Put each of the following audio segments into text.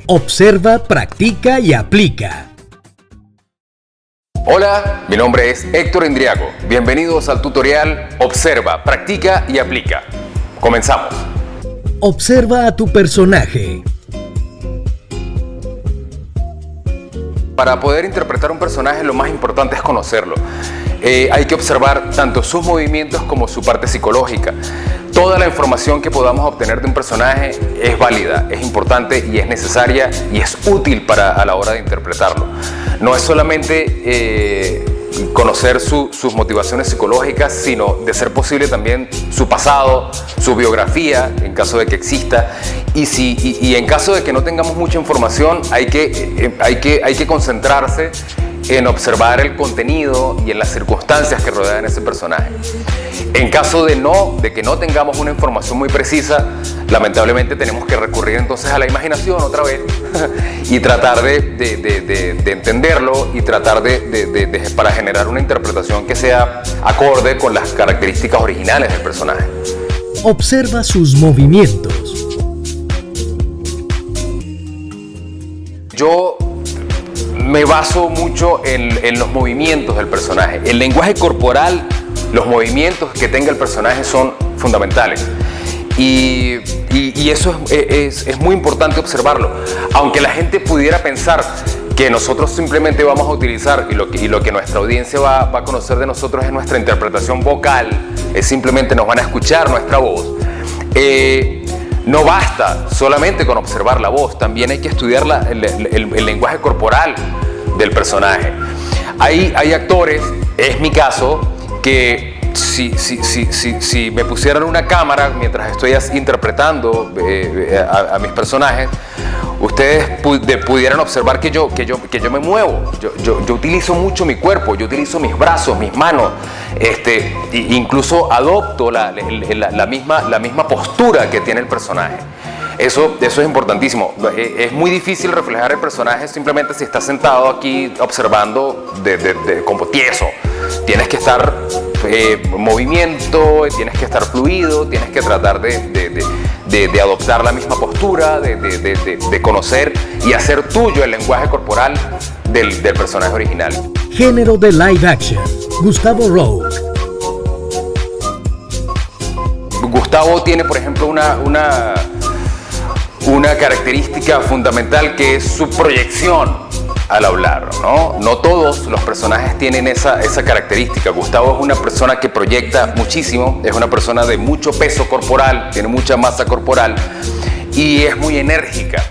Observa, practica y aplica. Hola, mi nombre es Héctor Endriago. Bienvenidos al tutorial Observa, practica y aplica. Comenzamos. Observa a tu personaje. Para poder interpretar un personaje, lo más importante es conocerlo. Hay que observar tanto sus movimientos como su parte psicológica. Toda la información que podamos obtener de un personaje es válida, es importante y es necesaria y es útil a la hora de interpretarlo. No es solamente conocer sus motivaciones psicológicas, sino de ser posible también su pasado, su biografía, en caso de que exista. Y en caso de que no tengamos mucha información, hay que concentrarse en observar el contenido y en las circunstancias que rodean ese personaje. En caso de que no tengamos una información muy precisa, lamentablemente tenemos que recurrir entonces a la imaginación otra vez y tratar de entenderlo y tratar para generar una interpretación que sea acorde con las características originales del personaje. Observa sus movimientos. Yo me baso mucho en los movimientos del personaje. El lenguaje corporal, los movimientos que tenga el personaje son fundamentales. Y eso es muy importante observarlo. Aunque la gente pudiera pensar que nosotros simplemente vamos a utilizar y lo que nuestra audiencia va a conocer de nosotros es nuestra interpretación vocal, es simplemente nos van a escuchar nuestra voz. No basta solamente con observar la voz, también hay que estudiar el lenguaje corporal del personaje. Hay actores, es mi caso, que si me pusieran una cámara mientras estoy interpretando a mis personajes, ustedes pudieran observar que yo me muevo, yo utilizo mucho mi cuerpo, yo utilizo mis brazos, mis manos, incluso adopto la misma postura que tiene el personaje. Eso es importantísimo. Es muy difícil reflejar el personaje simplemente si estás sentado aquí observando como tieso. Tienes que estar en movimiento, tienes que estar fluido, tienes que tratar de adoptar la misma postura, de conocer y hacer tuyo el lenguaje corporal del personaje original. Género de live action. Gustavo Roque. Gustavo tiene, por ejemplo, una característica fundamental que es su proyección al hablar, ¿no? No todos los personajes tienen esa característica. Gustavo es una persona que proyecta muchísimo, es una persona de mucho peso corporal, tiene mucha masa corporal y es muy enérgica.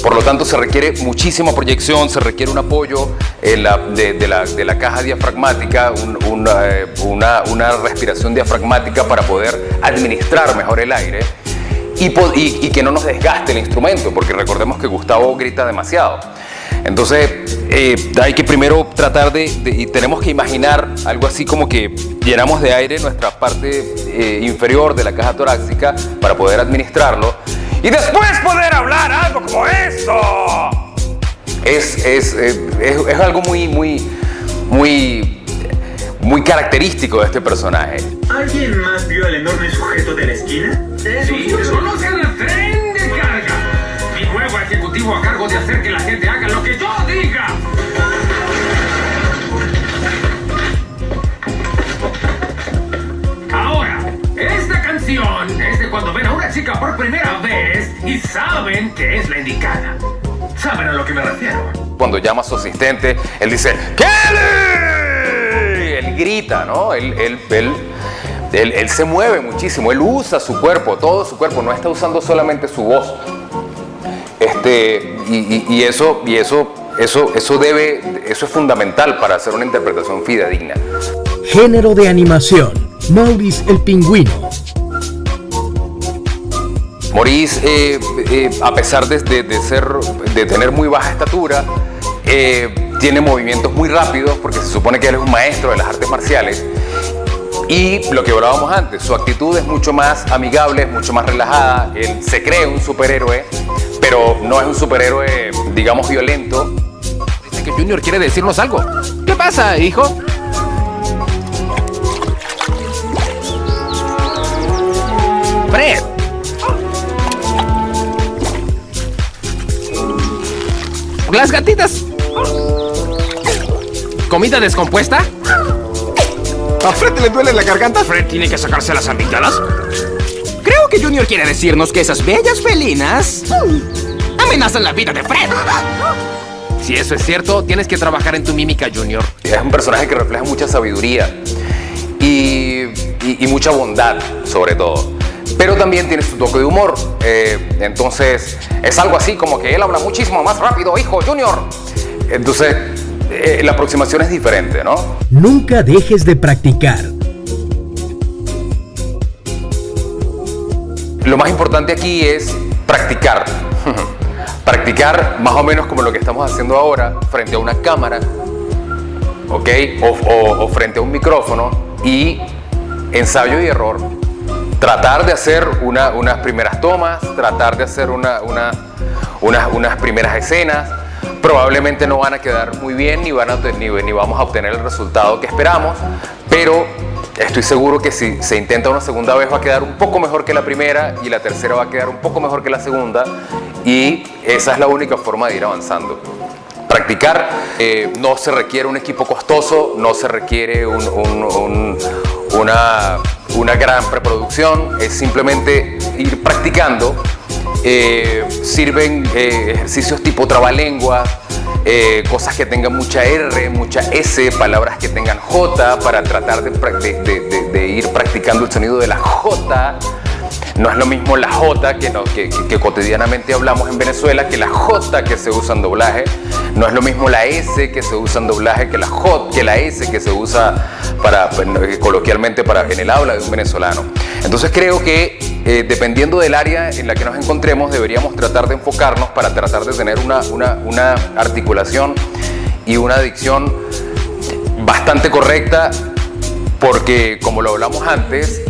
Por lo tanto, se requiere muchísima proyección, se requiere un apoyo de la caja diafragmática, una respiración diafragmática para poder administrar mejor el aire y que no nos desgaste el instrumento, porque recordemos que Gustavo grita demasiado. Entonces hay que primero tratar y tenemos que imaginar algo así como que llenamos de aire nuestra parte inferior de la caja torácica para poder administrarlo y después poder hablar algo como esto. Es algo muy característico de este personaje. ¿Alguien más vio al enorme sujeto de la esquina? Sí, conozcan el tren de carga. Mi nuevo ejecutivo a cargo de hacer que la gente haga lo que yo diga. Ahora, esta canción es de cuando ven a una chica por primera vez y saben que es la indicada. ¿Saben a lo que me refiero? Cuando llama a su asistente, él dice ¡Kelly! Él grita, ¿no? Él se mueve muchísimo, él usa su cuerpo, todo su cuerpo, no está usando solamente su voz. Eso es fundamental para hacer una interpretación fidedigna. Género de animación. Maurice el Pingüino. Maurice, a pesar de tener muy baja estatura, tiene movimientos muy rápidos porque se supone que él es un maestro de las artes marciales. Y lo que hablábamos antes, su actitud es mucho más amigable, es mucho más relajada. Él se cree un superhéroe, pero no es un superhéroe, digamos, violento. Dice que Junior quiere decirnos algo. ¿Qué pasa, hijo? Fred. Las gatitas. ¿Comida descompuesta? ¿A Fred le duele la garganta? ¿Fred tiene que sacarse las amígdalas? Creo que Junior quiere decirnos que esas bellas felinas amenazan la vida de Fred. Si eso es cierto, tienes que trabajar en tu mímica, Junior. Es un personaje que refleja mucha sabiduría y mucha bondad, sobre todo. Pero también tiene su toque de humor. Entonces, es algo así como que él habla muchísimo más rápido, hijo, Junior. Entonces, la aproximación es diferente, ¿no? Nunca dejes de practicar. Lo más importante aquí es practicar. Practicar más o menos como lo que estamos haciendo ahora, frente a una cámara, ¿ok? O frente a un micrófono, y ensayo y error. Tratar de hacer unas primeras tomas, tratar de hacer unas primeras escenas. Probablemente no van a quedar muy bien ni vamos a obtener el resultado que esperamos, pero estoy seguro que si se intenta una segunda vez va a quedar un poco mejor que la primera, y la tercera va a quedar un poco mejor que la segunda, y esa es la única forma de ir avanzando. Practicar. No se requiere un equipo costoso, no se requiere una gran preproducción, es simplemente ir practicando. Sirven ejercicios tipo trabalenguas, cosas que tengan mucha R, mucha S, palabras que tengan J, para tratar de ir practicando el sonido de la J. No es lo mismo la J que cotidianamente hablamos en Venezuela que la J que se usa en doblaje. No es lo mismo la S que se usa en doblaje que la S que se usa coloquialmente en el habla de un venezolano. Entonces creo que dependiendo del área en la que nos encontremos, deberíamos tratar de enfocarnos para tratar de tener una articulación y una dicción bastante correcta, porque como lo hablamos antes,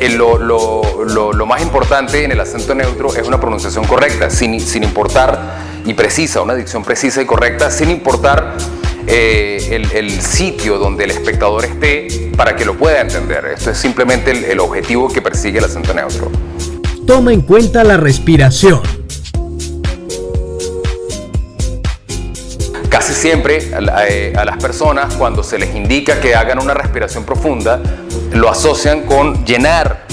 lo más importante en el acento neutro es una pronunciación correcta, sin importar, y precisa, una dicción precisa y correcta, sin importar el sitio donde el espectador esté, para que lo pueda entender. Esto es simplemente el objetivo que persigue el acento neutro. Toma en cuenta la respiración. Casi siempre a las personas, cuando se les indica que hagan una respiración profunda, lo asocian con llenar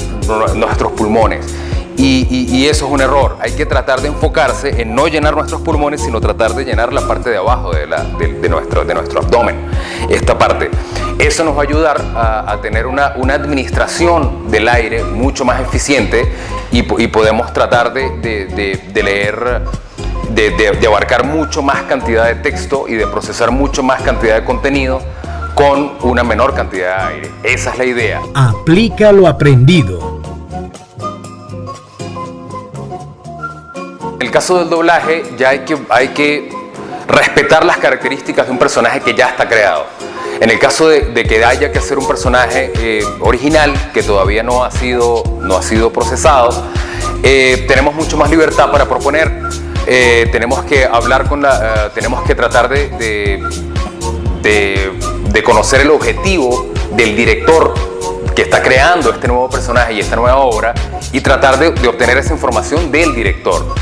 nuestros pulmones. Y eso es un error. Hay que tratar de enfocarse en no llenar nuestros pulmones, sino tratar de llenar la parte de abajo de nuestro abdomen. Esta parte. Eso nos va a ayudar a tener una administración del aire mucho más eficiente, y podemos tratar de leer, de abarcar mucho más cantidad de texto y de procesar mucho más cantidad de contenido con una menor cantidad de aire. Esa es la idea. Aplica lo aprendido. En el caso del doblaje, ya hay que respetar las características de un personaje que ya está creado. En el caso de que haya que hacer un personaje original que todavía no ha sido procesado, tenemos mucho más libertad para proponer. Tenemos que hablar tenemos que tratar de conocer el objetivo del director que está creando este nuevo personaje y esta nueva obra, y tratar de obtener esa información del director.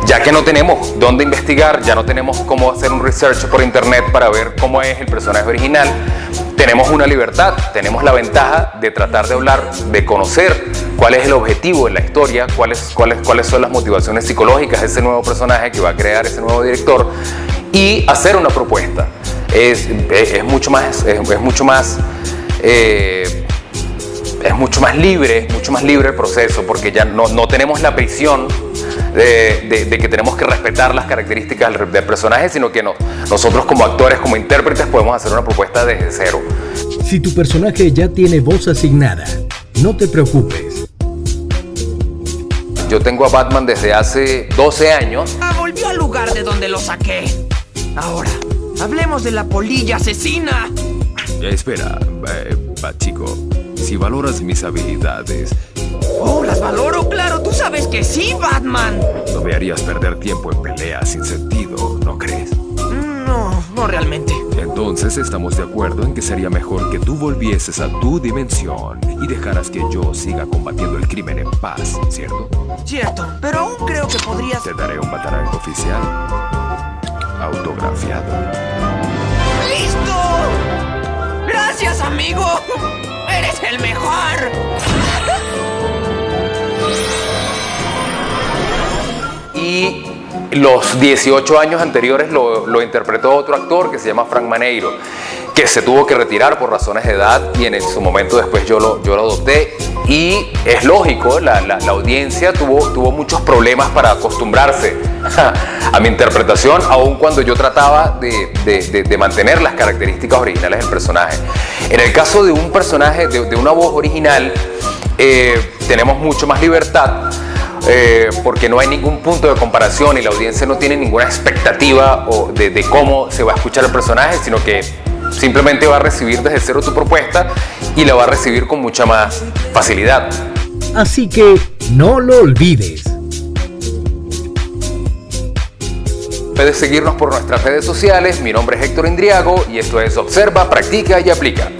Ya que no tenemos dónde investigar, ya no tenemos cómo hacer un research por internet para ver cómo es el personaje original, tenemos una libertad, tenemos la ventaja de tratar de hablar, de conocer cuál es el objetivo de la historia, cuáles son las motivaciones psicológicas de ese nuevo personaje que va a crear ese nuevo director, y hacer una propuesta. Es mucho más libre el proceso, porque ya no tenemos la prisión de que tenemos que respetar las características del personaje, sino que nosotros como actores, como intérpretes, podemos hacer una propuesta desde cero. Si tu personaje ya tiene voz asignada, no te preocupes. Yo tengo a Batman desde hace 12 años. Volvió al lugar de donde lo saqué. Ahora, hablemos de la polilla asesina. Espera, chico. Si valoras mis habilidades... Oh, las valoro, claro. Tú sabes que sí, Batman. No me harías perder tiempo en peleas sin sentido, ¿no crees? No realmente. Entonces estamos de acuerdo en que sería mejor que tú volvieses a tu dimensión y dejaras que yo siga combatiendo el crimen en paz, ¿cierto? Cierto, pero aún creo que podrías... Te daré un batarang oficial. autografiado. ¡Listo! ¡Gracias, amigo! ¡Eres el mejor! Y los 18 años anteriores lo interpretó otro actor que se llama Frank Maneiro, que se tuvo que retirar por razones de edad, y en su momento después yo lo adopté. Y es lógico, la audiencia tuvo muchos problemas para acostumbrarse a mi interpretación, aun cuando yo trataba de mantener las características originales del personaje. En el caso de un personaje, de una voz original, tenemos mucho más libertad, porque no hay ningún punto de comparación y la audiencia no tiene ninguna expectativa de cómo se va a escuchar el personaje, sino que simplemente va a recibir desde cero tu propuesta y la va a recibir con mucha más facilidad. Así que no lo olvides. Puedes seguirnos por nuestras redes sociales. Mi nombre es Héctor Indriago y esto es Observa, Practica y Aplica.